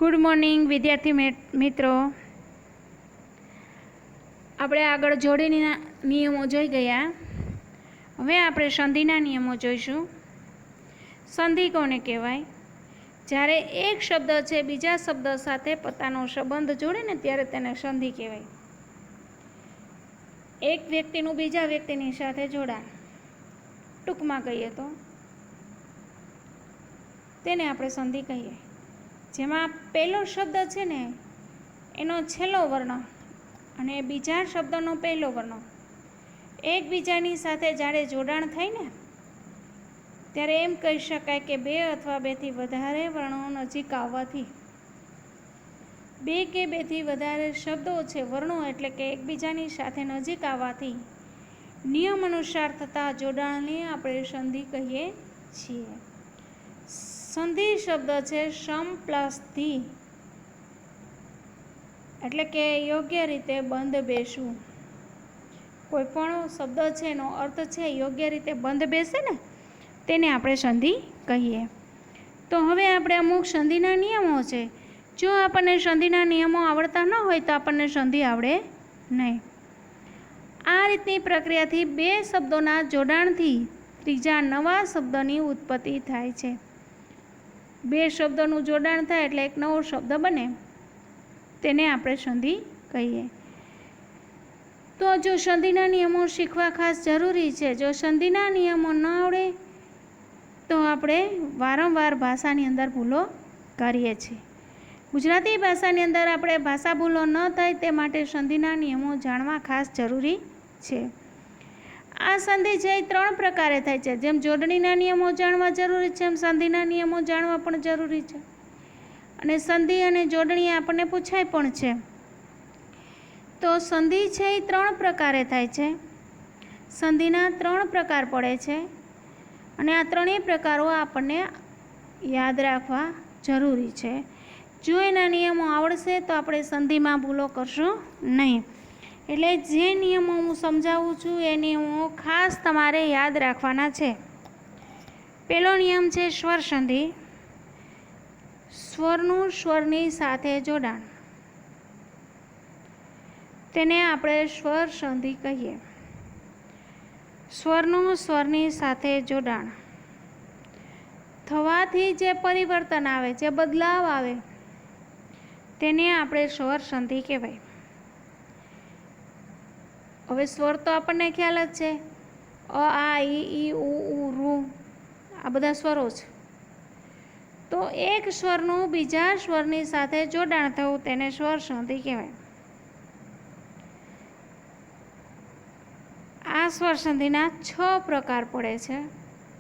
Good morning વિદ્યાર્થી મિત્રો। આપણે આગળ જોડીના નિયમો જોઈ ગયા। હવે આપણે સંધિના નિયમો જોઈશું। સંધિ કોને કહેવાય? જ્યારે એક શબ્દ છે બીજા શબ્દ સાથે પોતાનો સંબંધ જોડે ને ત્યારે તેને સંધિ કહેવાય। એક વ્યક્તિનું બીજા વ્યક્તિની સાથે જોડાણ, ટૂંકમાં કહીએ તો તેને આપણે સંધિ કહીએ। જેમાં પહેલો શબ્દ છે ને એનો છેલ્લો વર્ણ અને બીજા શબ્દનો પહેલો વર્ણ એકબીજાની સાથે જ્યારે જોડાણ થાય ને ત્યારે એમ કહી શકાય કે બે અથવા બેથી વધારે વર્ણો નજીક આવવાથી, બે કે બેથી વધારે શબ્દો છે વર્ણો એટલે કે એકબીજાની સાથે નજીક આવવાથી નિયમ અનુસાર થતા જોડાણને આપણે સંધિ કહીએ છીએ। સંધિ શબ્દ છે સમ પ્લસ ધી, એટલે કે યોગ્ય રીતે બંધ બેસવું। કોઈ પણ શબ્દ છે એનો અર્થ છે યોગ્ય રીતે બંધ બેસે ને તેને આપણે સંધિ કહીએ। તો હવે આપણે અમુક સંધિના નિયમો છે, જો આપણને સંધિના નિયમો આવડતા ન હોય તો આપણને સંધિ આવડે નહીં। આ રીતની પ્રક્રિયાથી બે શબ્દોના જોડાણથી ત્રીજા નવા શબ્દની ઉત્પત્તિ થાય છે। બે શબ્દોનું જોડાણ થાય એટલે એક નવો શબ્દ બને, તેને આપણે સંધિ કહીએ। તો જો સંધિના નિયમો શીખવા ખાસ જરૂરી છે। જો સંધિના નિયમો ન આવડે તો આપણે વારંવાર ભાષાની અંદર ભૂલો કરીએ છીએ। ગુજરાતી ભાષાની અંદર આપણે ભાષા ભૂલો ન થાય તે માટે સંધિના નિયમો જાણવા ખાસ જરૂરી છે। આ સંધિ છે એ ત્રણ પ્રકારે થાય છે। જેમ જોડણીના નિયમો જાણવા જરૂરી છે એમ સંધિના નિયમો જાણવા પણ જરૂરી છે। અને સંધિ અને જોડણી આપણને પૂછાય પણ છે। તો સંધિ છે એ ત્રણ પ્રકારે થાય છે। સંધિના ત્રણ પ્રકાર પડે છે અને આ ત્રણેય પ્રકારો આપણને યાદ રાખવા જરૂરી છે। જો એના નિયમો આવડશે તો આપણે સંધિમાં ભૂલો કરશું નહીં। એટલે જે નિયમો હું સમજાવું છું એ નિયમો ખાસ તમારે યાદ રાખવાના છે। પહેલો નિયમ છે સ્વર સંધિ, સ્વરનું સ્વરની સાથે જોડાણ, તેને આપણે સ્વર સંધિ કહીએ। સ્વરનું સ્વરની સાથે જોડાણ થવાથી જે પરિવર્તન આવે, જે બદલાવ આવે તેને આપણે સ્વર સંધિ કહેવાય। હવે સ્વર તો આપણને ખ્યાલ જ છે, અ આ ઈ ઉ રૂ આ બધા સ્વરો છે। તો એક સ્વરનું બીજા સ્વરની સાથે જોડાણ થવું તેને સ્વર સંધિ કહેવાય। આ સ્વર સંધિના 6 પ્રકાર પડે છે,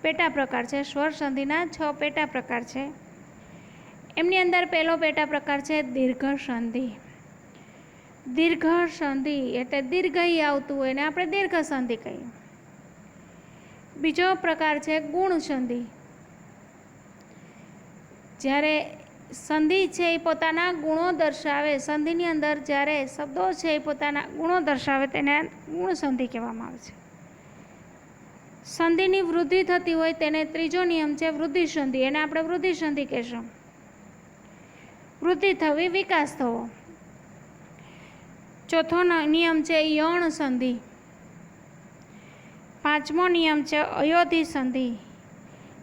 પેટા પ્રકાર છે। સ્વર સંધિના 6 પેટા પ્રકાર છે। એમની અંદર પહેલો પેટા પ્રકાર છે દીર્ઘ સંધિ। દીર્ઘ સંધિ એટલે દીર્ઘઈ આવતું હોય ને આપણે દીર્ઘ સંધિ કહીએ। બીજો પ્રકાર છે ગુણ સંધિ। જ્યારે સંધિ છે એ પોતાના ગુણો દર્શાવે, સંધિની અંદર જ્યારે શબ્દો છે એ પોતાના ગુણો દર્શાવે તેને ગુણ સંધિ કહેવામાં આવે છે। સંધિની વૃદ્ધિ થતી હોય તેને ત્રીજો નિયમ છે વૃદ્ધિ સંધિ, એને આપણે વૃદ્ધિ સંધિ કહેશું। વૃદ્ધિ થવી, વિકાસ થવો। ચોથો નિયમ છે યૌન સંધિ। પાંચમો નિયમ છે અયોધી સંધિ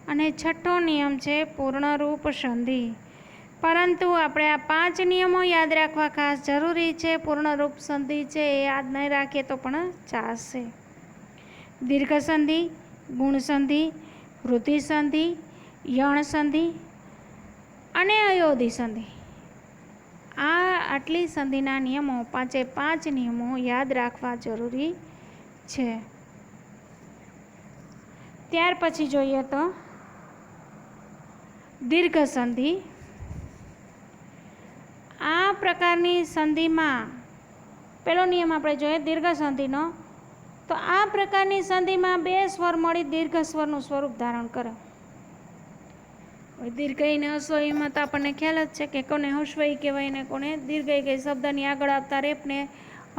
અને છઠ્ઠો નિયમ છે પૂર્ણરૂપ સંધિ। પરંતુ આપણે આ 5 નિયમો યાદ રાખવા ખાસ જરૂરી છે। પૂર્ણરૂપ સંધિ છે એ યાદ નહીં રાખીએ તો પણ ચાલશે। દીર્ઘ સંધિ, ગુણ સંધિ, વૃદ્ધિ સંધિ, યૌન સંધિ અને અયોધી સંધિ, આ આટલી સંધિના નિયમો 5 નિયમો યાદ રાખવા જરૂરી છે। ત્યાર પછી જોઈએ તો દીર્ઘ સંધિ। આ પ્રકારની સંધિમાં પહેલો નિયમ આપણે જોઈએ દીર્ઘ સંધિનો, તો આ પ્રકારની સંધિમાં બે સ્વર મળી દીર્ઘ સ્વરનું સ્વરૂપ ધારણ કરે। દીર્ઘઈ ને હસ્વઈમાં તો આપણને ખ્યાલ જ છે કે કોને હસ્વઈ કહેવાય ને કોને દીર્ઘઈ કહેવાય। શબ્દની આગળ આવતા રેપને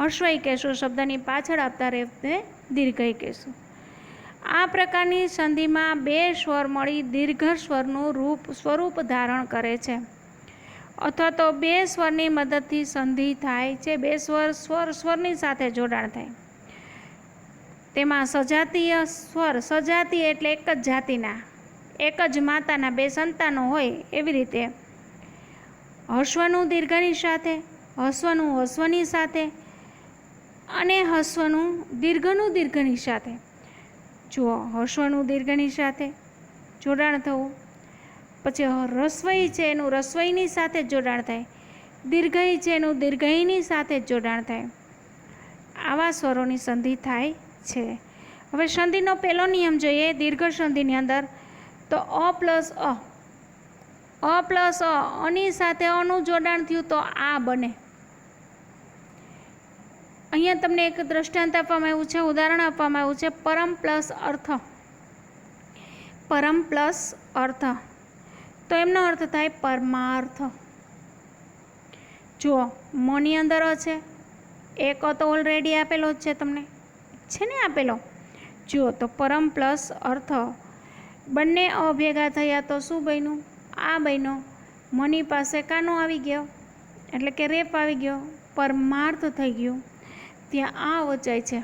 હસ્વઈ કહેશું, શબ્દની પાછળ આવતા રેપને દીર્ઘઈ કહેશું। આ પ્રકારની સંધિમાં બે સ્વર મળી દીર્ઘ સ્વરનું સ્વરૂપ ધારણ કરે છે। અથવા તો બે સ્વરની મદદથી સંધિ થાય છે. બે સ્વરની સાથે જોડાણ થાય. તેમાં સજાતીય સ્વર, સજાતીય એટલે એક જ જાતિના, એક જ માતાના બે સંતાનો હોય એવી રીતે હસ્વનું દીર્ઘની સાથે, હસ્વનું હસ્વની સાથે અને હસ્વનું દીર્ઘની સાથે. જુઓ, હસ્વનું દીર્ઘની સાથે જોડાણ થવું, પછી રસ્વઈ છે એનું રસ્વઈની સાથે જ જોડાણ થાય, દીર્ઘઈ છે એનું દીર્ઘઈની સાથે જ જોડાણ થાય. આવા સ્વરોની સંધિ થાય છે. હવે સંધિનો પહેલો નિયમ જોઈએ દીર્ઘ સંધિની અંદર, તો અ પ્લસ અની સાથે અનું જોડાણ થયું તો આ બને. અહીંયા તમને એક દ્રષ્ટાંત આપવામાં આવ્યું છે, ઉદાહરણ આપવામાં આવ્યું છે, પરમ પ્લસ અર્થ. પરમ પ્લસ અર્થ, તો એમનો અર્થ થાય પરમાર્થ. જુઓ, મોની અંદર છે, એક તો ઓલરેડી આપેલો જ છે, તમને છે ને આપેલો. જુઓ તો પરમ પ્લસ અર્થ, બંને અ ભેગા થયા તો શું બન્યું? આ બન્યો. મની પાસે કાનો આવી ગયો એટલે કે રેપ આવી ગયો, પરમાર્થ થઈ ગયું. ત્યાં આ વચાય છે.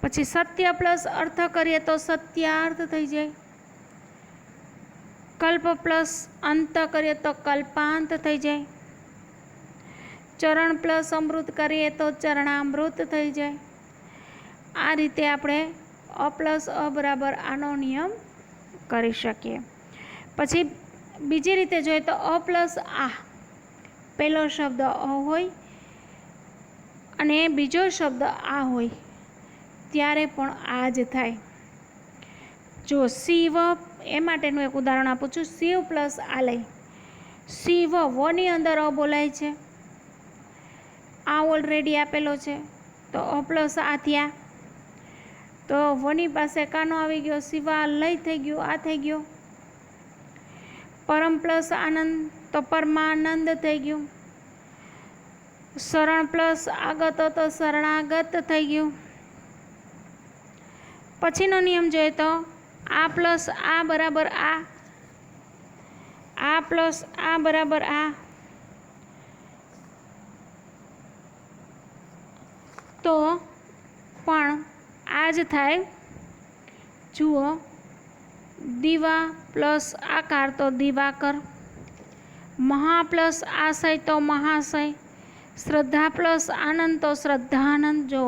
પછી સત્ય પ્લસ અર્થ કરીએ તો સત્યાર્થ થઈ જાય. કલ્પ પ્લસ અંત કરીએ તો કલ્પાંત થઈ જાય. ચરણ પ્લસ અમૃત કરીએ તો ચરણામૃત થઈ જાય. આ રીતે આપણે અ પ્લસ અ બરાબર આનો નિયમ કરી શકીએ. પછી બીજી રીતે જોઈએ તો અ પ્લસ આ, પહેલો શબ્દ અ હોય અને બીજો શબ્દ આ હોય ત્યારે પણ આ જ થાય. જો શિવ, એ માટેનું એક ઉદાહરણ આપું છું. શિવ પ્લસ આલય, શિવ વની અંદર અ બોલાય છે, આ ઓલરેડી આપેલો છે તો અ પ્લસ આ થયા. તો વની પાસે કાનો આવી ગયો, શિવા લય થઈ ગયું, આ થઈ ગયો. પરમ પ્લસ આનંદ તો પરમાનંદ થઈ ગયું. શરણ પ્લસ આગત તો શરણાગત થઈ ગયું. પછીનો નિયમ જોઈએ તો આ પ્લસ આ બરાબર આ પ્લસ આ બરાબર આ, તો પણ આ જ થાય. જુઓ, દીવા પ્લસ આકાર તો દિવાકર, મહા પ્લસ આશય તો મહાશય, શ્રદ્ધા પ્લસ આનંદ તો શ્રદ્ધાનંદ. જો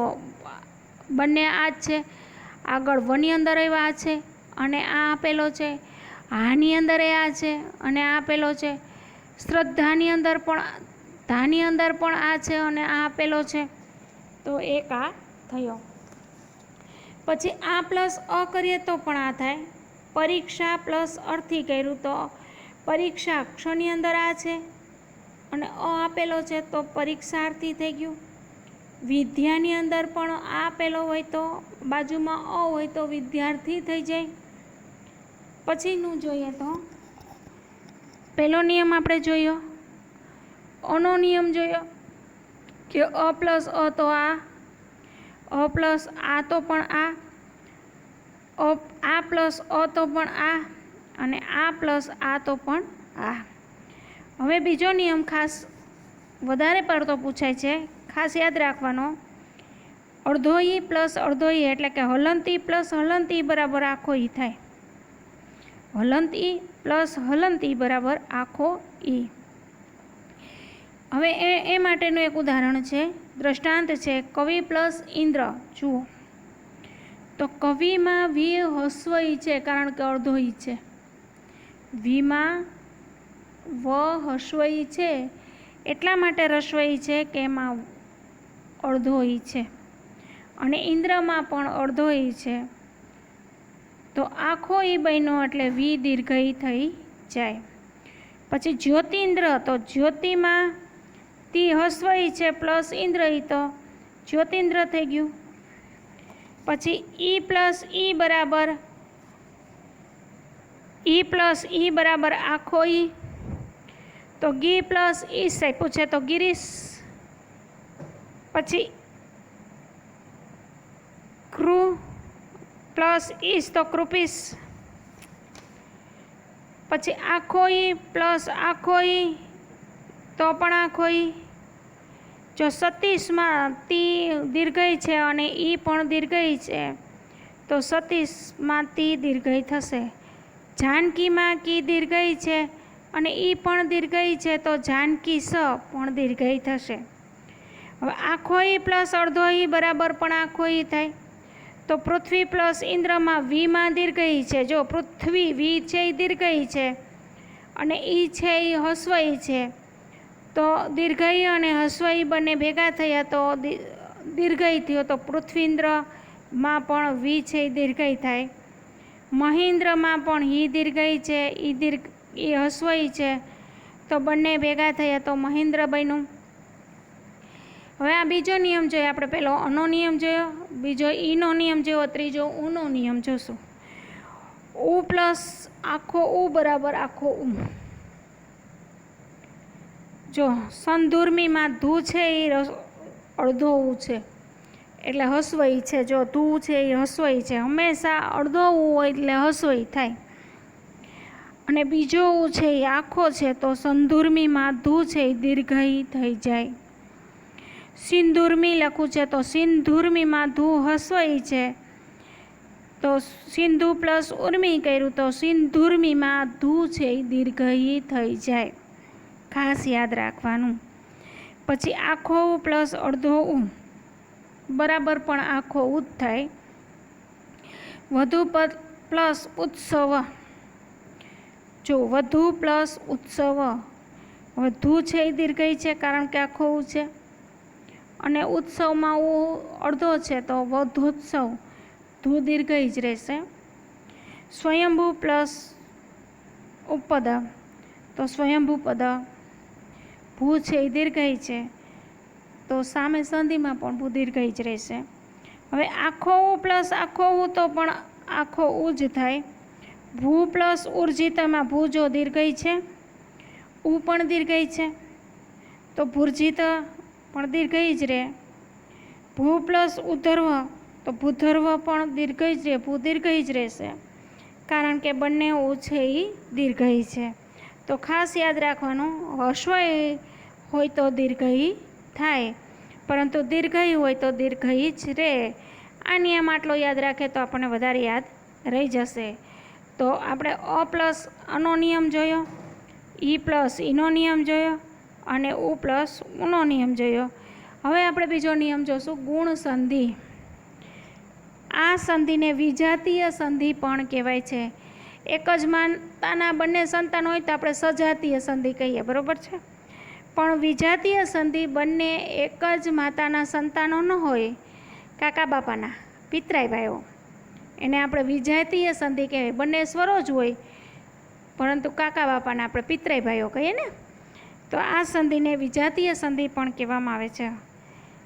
બંને આ જ છે, આગળ વની અંદર આવ્યા છે અને આ આપેલો છે, આની અંદર એ આ છે અને આ આપેલો છે, શ્રદ્ધાની અંદર પણ ધાની અંદર પણ આ છે અને આ આપેલો છે, તો એક આ થયો. પછી આ પ્લસ અ કરીએ તો પણ આ થાય. પરીક્ષા પ્લસ અર્થી કર્યું તો પરીક્ષા અક્ષરની અંદર આ છે અને અ આપેલો છે તો પરીક્ષાર્થી થઈ ગયું. વિદ્યાની અંદર પણ આ આપેલો હોય તો બાજુમાં અ હોય તો વિદ્યાર્થી થઈ જાય. પછીનું જોઈએ તો પહેલો નિયમ આપણે જોયો, અનો નિયમ જોયો કે અ પ્લસ અ તો આ, અ પ્લસ આ તો પણ આ પ્લસ અ તો પણ આ અને આ પ્લસ આ તો પણ આ. હવે બીજો નિયમ ખાસ વધારે પડતો પૂછાય છે, ખાસ યાદ રાખવાનો. અડધો ઈ પ્લસ અડધો ઈ એટલે કે હલંત ઈ પ્લસ હલંત ઈ બરાબર આખો ઈ થાય. હલંત ઈ પ્લસ હલંત ઈ બરાબર આખો ઈ. હવે એ માટેનું એક ઉદાહરણ છે, દ્રષ્ટાંત છે, કવિ પ્લસ ઇન્દ્ર. જુઓ તો કવિમાં વી હસ્વ ઈ છે કારણ કે અડધો ઈ છે. વીમાં વ હસ્વ ઈ છે એટલા માટે રસ્વ ઈ છે કે એમાં અડધો ઈ છે, અને ઇન્દ્રમાં પણ અડધો ઈ છે, તો આખો ઈ બન્યો એટલે વી દીર્ઘ ઈ થઈ જાય. પછી જ્યોતિન્દ્ર, તો જ્યોતિમાં તી હસ્વ ઈ છે પ્લસ ઇન્દ્ર ઈ તો જ્યોતિન્દ્ર થઈ ગયું. પછી ઈ પ્લસ ઈ બરાબર આખો ઈ, તો ગી પ્લસ ઈસ આપ્યું છે તો ગિરીશ. પછી ક્રુ પ્લસ ઈસ તો કૃપીશ. પછી આખો ઈ પ્લસ આખો ઈ તો પણ આખો ઈ. જો સતીશમાં તી દીર્ઘઈ છે અને ઈ પણ દીર્ઘઈ છે તો સતીશમાં તી દીર્ઘઈ થશે. જાનકીમાં કી દીર્ઘઈ છે અને ઈ પણ દીર્ઘઈ છે તો જાનકી સ પણ દીર્ઘઈ થશે. હવે આખો ઈ પ્લસ અડધો ઈ બરાબર પણ આખો ઈ થાય. તો પૃથ્વી પ્લસ ઇન્દ્રમાં વીમાં દીર્ઘઈ છે. જો પૃથ્વી વી છે એ દીર્ઘઈ છે અને ઈ છે એ હસ્વઈ છે, તો દીર્ઘઈ અને હસ્વઈ બંને ભેગા થયા તો દીર્ઘઈ થયો. તો પૃથ્વીન્દ્રમાં પણ વી છે એ દીર્ઘઈ થાય. મહેન્દ્રમાં પણ હી દીર્ઘઈ છે, ઈ હસ્વઈ છે, તો બંને ભેગા થયા તો મહેન્દ્ર બન્યું. હવે આ બીજો નિયમ જોઈએ આપણે. પહેલો અનો નિયમ જોયો, બીજો ઈનો નિયમ જોયો, ત્રીજો ઉનો નિયમ જોશું. ઉ પ્લસ આખો ઉ બરાબર આખો ઉ. જો સંધુર્મીમાં ધુ છે એ અડધો ઉ છે એટલે હસ્વઈ છે. જો ધુ છે એ હસ્વઈ છે, હંમેશા અડધો ઉ હોય એટલે હસ્વઈ થાય. અને બીજો ઉ છે એ આખો છે તો સંધુર્મીમાં ધુ છે એ દીર્ઘઈ થઈ જાય. સિંધુર્મી લખું છે તો સિંધુર્મીમાં ધુ હસ્વઈ છે, તો સિંધુ પ્લસ ઉર્મી કર્યું તો સિંધુર્મીમાં ધુ છે એ દીર્ઘઈ થઈ જાય. ખાસ યાદ રાખવાનું. પછી આખો ઉ પ્લસ અડધો ઉ બરાબર પણ આખો ઉ જ થાય. વધુ પદ પ્લસ ઉત્સવ. જો વધુ પ્લસ ઉત્સવ, વધુ છે એ દીર્ઘઈ છે કારણ કે આખો ઉ છે અને ઉત્સવમાં ઉ અડધો છે તો વધોત્સવ, ધુ દીર્ઘઈ જ રહેશે. સ્વયંભૂ પ્લસ ઉપપદ, તો સ્વયંભૂ પદ ભૂ છે એ દીર્ઘઈ છે તો સામે સંધિમાં પણ ભૂ દીર્ઘઈ જ રહેશે. હવે આખો ઉ પ્લસ આખો ઉ તો પણ આખો ઉ જ થાય. ભૂ પ્લસ ઉર્જિતમાં ભૂ જો દીર્ઘઈ છે, ઉ પણ દીર્ઘઈ છે તો ભૂર્જિત પણ દીર્ઘઈ જ રહે. ભૂ પ્લસ ઉધર્વ તો ભૂધર્વ પણ દીર્ઘઈ જ રહે, ભૂ દીર્ઘઈ જ રહેશે કારણ કે બંને ઉ છે એ દીર્ઘઈ છે. તો ખાસ યાદ રાખવાનું, હસ્વઈ હોય તો દીર્ઘઈ થાય પરંતુ દીર્ઘઈ હોય તો દીર્ઘઈ જ રહે. આ નિયમ આટલો યાદ રાખે તો આપણને વધારે યાદ રહી જશે. તો આપણે અ પ્લસ અનો નિયમ જોયો, ઈ પ્લસ ઈનો નિયમ જોયો અને ઉ પ્લસ ઉનો નિયમ જોયો. હવે આપણે બીજો નિયમ જોશું, ગુણ સંધિ. આ સંધિને વિજાતીય સંધિ પણ કહેવાય છે. એક જ માતાના બંને સંતાન હોય તો આપણે સજાતીય સંધિ કહીએ, બરાબર છે. પણ વિજાતીય સંધિ બંને એક જ માતાના સંતાનો ન હોય, કાકા બાપાના પિતરાઈ ભાઈઓ, એને આપણે વિજાતીય સંધિ કહેવાય. બંને સ્વરો જ હોય પરંતુ કાકા બાપાના આપણે પિતરાઈ ભાઈઓ કહીએ ને, તો આ સંધિને વિજાતીય સંધિ પણ કહેવામાં આવે છે.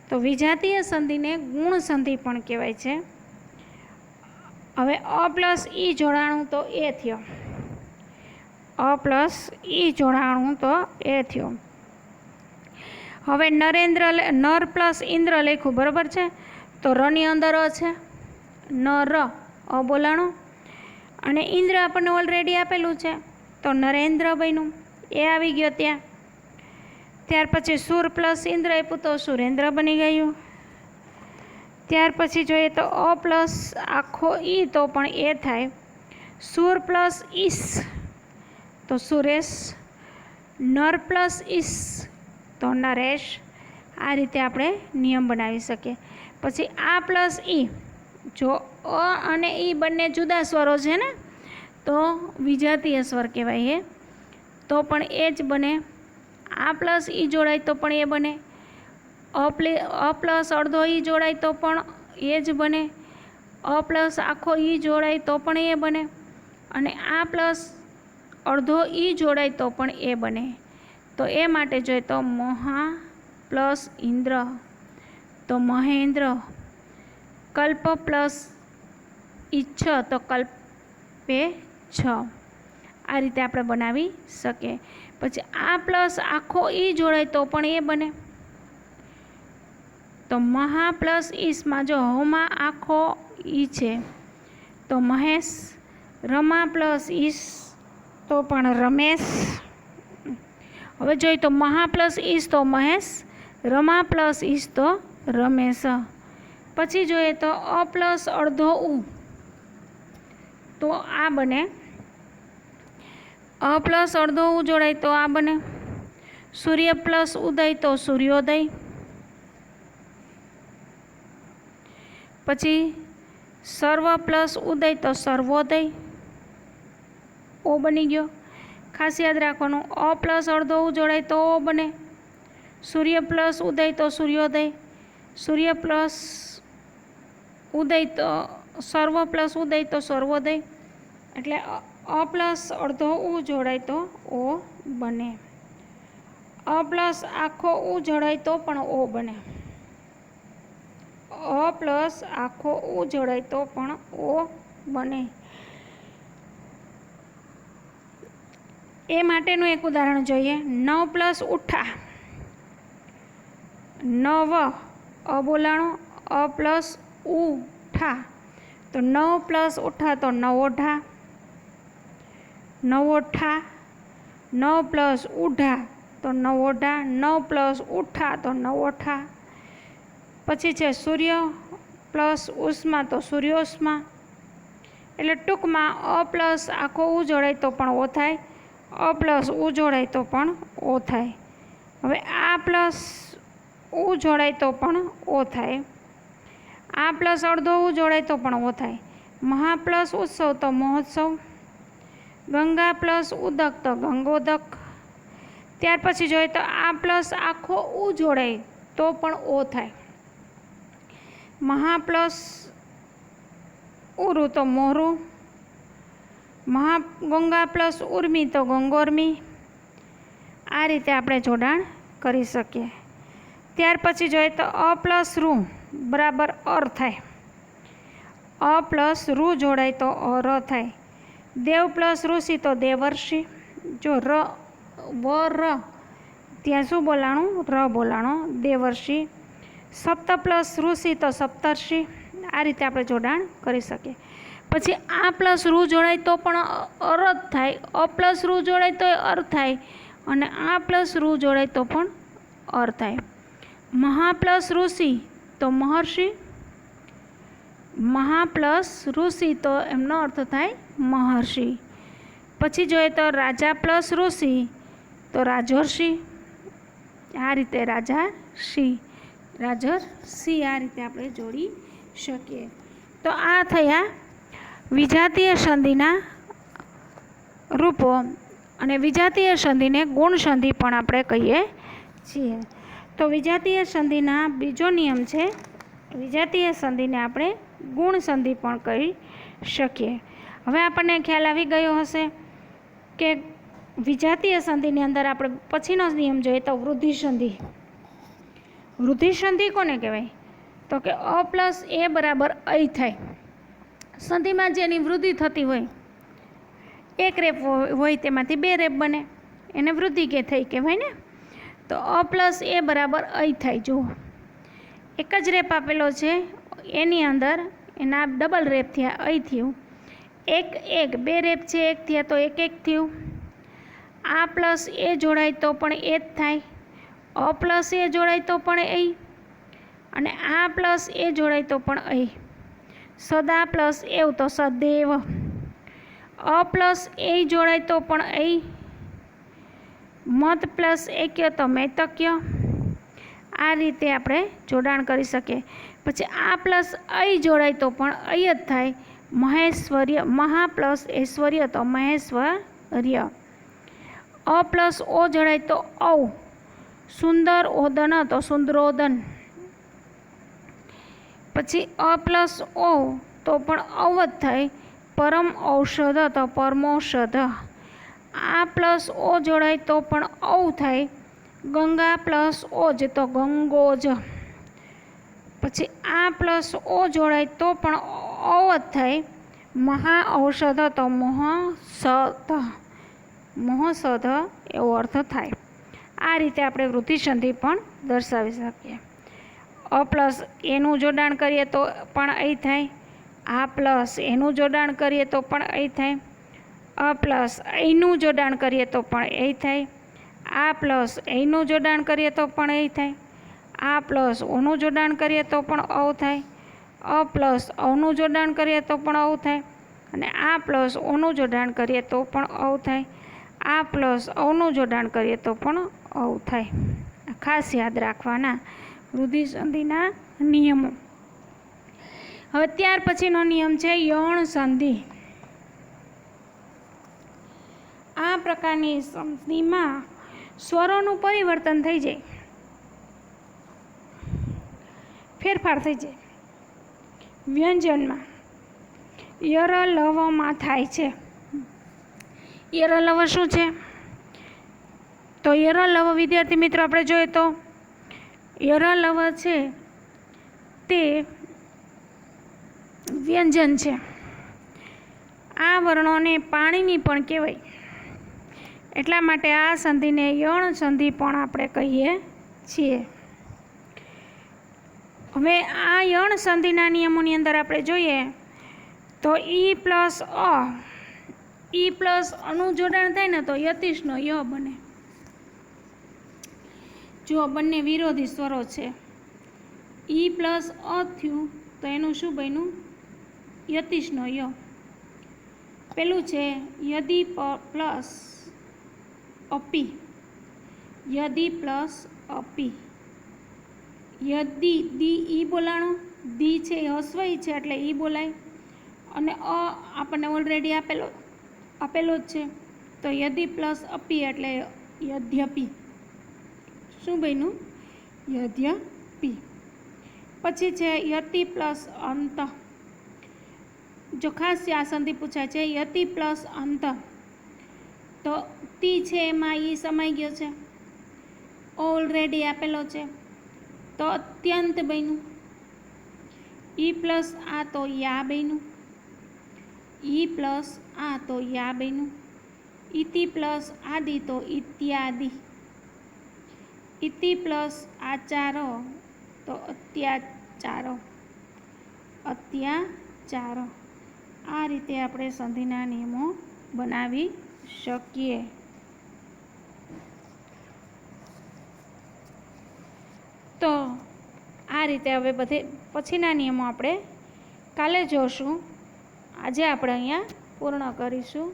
તો વિજાતીય સંધિને ગુણ સંધિ પણ કહેવાય છે. હવે અ પ્લસ ઈ જોડાણું તો એ થયો, અ પ્લસ ઈ જોડાણું તો એ થયો. હવે નર પ્લસ ઇન્દ્ર લખ્યું, બરાબર છે, તો રની અંદર અ છે, નર અ બોલાણો અને ઇન્દ્ર આપણને ઓલરેડી આપેલું છે તો નરેન્દ્ર બન્યું, એ આવી ગયો ત્યાં. ત્યાર પછી સુર પ્લસ ઇન્દ્ર આપ્યું તો સુરેન્દ્ર બની ગયું. ત્યાર પછી જોઈએ તો અ પ્લસ આખો ઈ તો પણ એ થાય. સુર પ્લસ ઈસ તો સુરેશ, નર પ્લસ ઈસ તો નરેશ. આ રીતે આપણે નિયમ બનાવી શકીએ. પછી આ પ્લસ ઈ, જો અ અને ઈ બંને જુદા સ્વરો છે ને તો વિજાતીય સ્વર કહેવાય. તો પણ એ જ બને. આ પ્લસ ઈ જોડાય તો પણ એ બને. અ પ્લસ અડધો ઈ જોડાય તો પણ એ જ બને. અ પ્લસ આખો ઈ જોડાય તો પણ એ બને અને આ પ્લસ અડધો ઈ જોડાય તો પણ એ બને. તો એ માટે જોઈએ તો મહા પ્લસ ઇન્દ્ર તો મહેન્દ્ર. કલ્પ પ્લસ ઈચ્છ તો કલ્પે છ. આ રીતે આપણે બનાવી શકીએ. પછી આ પ્લસ આખો ઈ જોડાય તો પણ એ બને. તો મહા પ્લસ ઈસમાં જો હમાં આખો ઈ છે તો મહેશ. રમા પ્લસ ઈસ તો પણ રમેશ. હવે જોઈએ તો મહા પ્લસ ઈશ તો મહેશ, રમા પ્લસ ઈશ તો રમેશ. પછી જોઈએ તો અ પ્લસ અડધો ઉ તો આ બને. અ પ્લસ અડધો ઉ જોડાય તો આ બને. સૂર્ય પ્લસ ઉદય તો સૂર્યોદય. પછી સર્વ પ્લસ ઉદય તો સર્વોદય. ઓ બની ગયો. ખાસ યાદ રાખવાનું, અ પ્લસ અડધો ઉ જોડાય તો ઓ બને. સૂર્ય પ્લસ ઉદય તો સૂર્યોદય. સૂર્ય પ્લસ ઉદય તો સર્વ પ્લસ ઉદય તો સર્વોદય. એટલે અ પ્લસ અડધો ઉ જોડાય તો ઓ બને. અ પ્લસ આખો ઉ જોડાય તો પણ ઓ બને. અ પ્લસ આખો ઉ જોડાય તો પણ ઓ બને. એ માટેનું એક ઉદાહરણ જોઈએ. 9 પ્લસ ઉઠા, નવ અ બોલાણો, અ પ્લસ ઉઠા તો 9 પ્લસ ઉઠા તો નવોઠા. નવોઠા. 9 પ્લસ ઉઢા તો નવોઢા. 9 પ્લસ ઉઠા તો નવોઠા. પછી છે સૂર્ય પ્લસ ઉષ્મા તો સૂર્યોષ્મા. એટલે ટૂંકમાં અ પ્લસ આખો ઉ જોડાય તો પણ ઓ થાય, અ પ્લસ ઉ જોડાય તો પણ ઓ થાય. હવે આ પ્લસ ઉ જોડાય તો પણ ઓ થાય. આ પ્લસ અડધો ઉ જોડાય તો પણ ઓ થાય. મહા પ્લસ ઉત્સવ તો મહોત્સવ. ગંગા પ્લસ ઉદક તો ગંગોદક. ત્યાર પછી જોઈએ તો આ પ્લસ આખો ઉ જોડાય તો પણ ઓ થાય. મહા પ્લસ ઉરુ તો મોરું. ગંગા પ્લસ ઉર્મી તો ગંગોર્મી. આ રીતે આપણે જોડાણ કરી શકીએ. ત્યાર પછી જોઈએ તો અ પ્લસ રૂ બરાબર અર થાય. અ પ્લસ રૂ જોડાય તો અર થાય. દેવ પ્લસ ઋષિ તો દેવર્ષિ. જો ર વ ર ત્યાં શું બોલાણું? ર બોલાણો, દેવર્ષિ. સપ્ત પ્લસ ઋષિ તો સપ્તર્ષિ. આ રીતે આપણે જોડાણ કરી શકીએ. પછી આ પ્લસ રૂ જોડાય તો પણ અર જ થાય. અ પ્લસ રૂ જોડાય તો અર થાય. અને આ પ્લસ રૂ જોડાય તો પણ અર થાય. મહા પ્લસ ઋષિ તો મહર્ષિ. મહા પ્લસ ઋષિ તો એમનો અર્થ થાય મહર્ષિ. પછી જોઈએ તો રાજા પ્લસ ઋષિ તો રાજર્ષિ. આ રીતે રાજાર્ષિ, રાજર્ષિ આ રીતે આપણે જોડી શકીએ. તો આ થયા વિજાતીય સંધિના રૂપો. અને વિજાતીય સંધિને ગુણ સંધિ પણ આપણે કહીએ છીએ. તો વિજાતીય સંધિના બીજો નિયમ છે, વિજાતીય સંધિને આપણે ગુણ સંધિ પણ કહી શકીએ. હવે આપણને ખ્યાલ આવી ગયો હશે કે વિજાતીય સંધિની અંદર આપણે પછીનો નિયમ જોઈએ તો વૃદ્ધિ સંધિ. વૃદ્ધિ સંધિ કોને કહેવાય? તો કે અ પ્લસ એ બરાબર અય થાય. સંધિમાં જેની વૃદ્ધિ થતી હોય, એક રેપ હોય તેમાંથી 2 રેપ બને, એને વૃદ્ધિ કે થઈ કહેવાય ને. તો અ પ્લસ એ બરાબર અય થાય. જુઓ, એક જ રેપ આપેલો છે, એની અંદર એના ડબલ રેપ થયા, અય થયું. એક 2 રેપ છે, 1 થયા તો 1 1 થયું. આ પ્લસ એ જોડાય તો પણ એ જ થાય. અ પ્લસ એ જોડાય તો પણ એ, અને આ પ્લસ એ જોડાય તો પણ એ. સદા પ્લસ એવ તો સદેવ. અ પ્લસ એ જોડાય તો પણ એ. મત પ્લસ એક્ય તો મૈતક્ય. આ રીતે આપણે જોડાણ કરી શકીએ. પછી આ પ્લસ અય જોડાય તો પણ અય જ થાય. મહેશ્વર્ય. મહા પ્લસ ઐશ્વર્ય તો મહેશ્વર્ય. અ પ્લસ ઓ જોડાય તો ઔ. સુંદર ઓદન તો સુંદરોદન. પછી અ પ્લસ ઓ તો પણ ઔ જ થાય. પરમ ઔષધ તો પરમૌષધ. આ પ્લસ ઓ જોડાય તો પણ ઔ થાય. ગંગા પ્લસ ઓજ તો ગંગોજ. પછી આ પ્લસ ઓ જોડાય તો પણ ઓ જ થાય. મહા ઔષધ તો મહોષધ. મહોષધ એવો અર્થ થાય. આ રીતે આપણે વૃદ્ધિ સંધિ પણ દર્શાવી શકીએ. અ પ્લસ એનું જોડાણ કરીએ તો પણ અય થાય. આ પ્લસ એનું જોડાણ કરીએ તો પણ અય થાય. અ પ્લસ અયનું જોડાણ કરીએ તો પણ અય થાય. આ પ્લસ એનું જોડાણ કરીએ તો પણ એ થાય, આ પ્લસ ઓનું જોડાણ કરીએ તો પણ અ થાય, અ પ્લસ અનું જોડાણ કરીએ તો પણ અ થાય, અને આ પ્લસ ઓનું જોડાણ કરીએ તો પણ અ થાય, આ પ્લસ અનું જોડાણ કરીએ તો પણ અ થાય. ખાસ યાદ રાખવાના વૃદ્ધિ સંધિના નિયમો. હવે ત્યાર પછીનો નિયમ છે યણ સંધિ. આ પ્રકારની સંધિમાં સ્વરોનું પરિવર્તન થઈ જાય, ફેરફાર થઈ જાય. વ્યંજનમાં યર લવમાં થાય છે. યર લવ શું છે? તો યર લવ વિદ્યાર્થી મિત્રો આપણે જોઈએ તો યર લવ છે તે વ્યંજન છે. આ વર્ણોને પાણીની પણ કહેવાય, એટલા માટે આ સંધિને યણ સંધિ પણ આપણે કહીએ છીએ. હવે આ યણ સંધિના નિયમોની અંદર આપણે જોઈએ તો ઈ પ્લસ અનું જોડાણ થાય ને તો યતિશનો ય બને. જો બંને વિરોધી સ્વરો છે, ઈ પ્લસ અ થયું તો એનું શું બન્યું? યતિશનો ય. પેલું છે યદી પ્લસ અપી, યદી પ્લસ અપી. યદી દી ઈ બોલાણો, દી છે એ હસ્વઈ છે એટલે ઈ બોલાય, અને અ આપણને ઓલરેડી આપેલો જ છે તો યદી પ્લસ અપી એટલે યદ્યપી. શું બન્યું? યદ્યપી. પછી છે યતિ પ્લસ અંત. જો ખાસ આ સંધિ પૂછાય છે યતિ પ્લસ અંત, તો તી છે એમાં ઈ સમાઈ ગયો છે, ઓલરેડી આપેલો છે તો અત્યંત બન્યું. ઈ પ્લસ આ તો યા બન્યું, ઈ પ્લસ આ તો યા બન્યું. ઇતિ પ્લસ આદિ તો ઇત્યાદિ. ઇતિ પ્લસ આચારો તો અત્યાચારો, અત્યાચારો. આ રીતે આપણે સંધિના નિયમો બનાવી શકીએ. તો આ રીતે હવે બધે પછીના નિયમો આપણે કાલે જોશું. આજે આપણે અહીંયા પૂર્ણ કરીશું.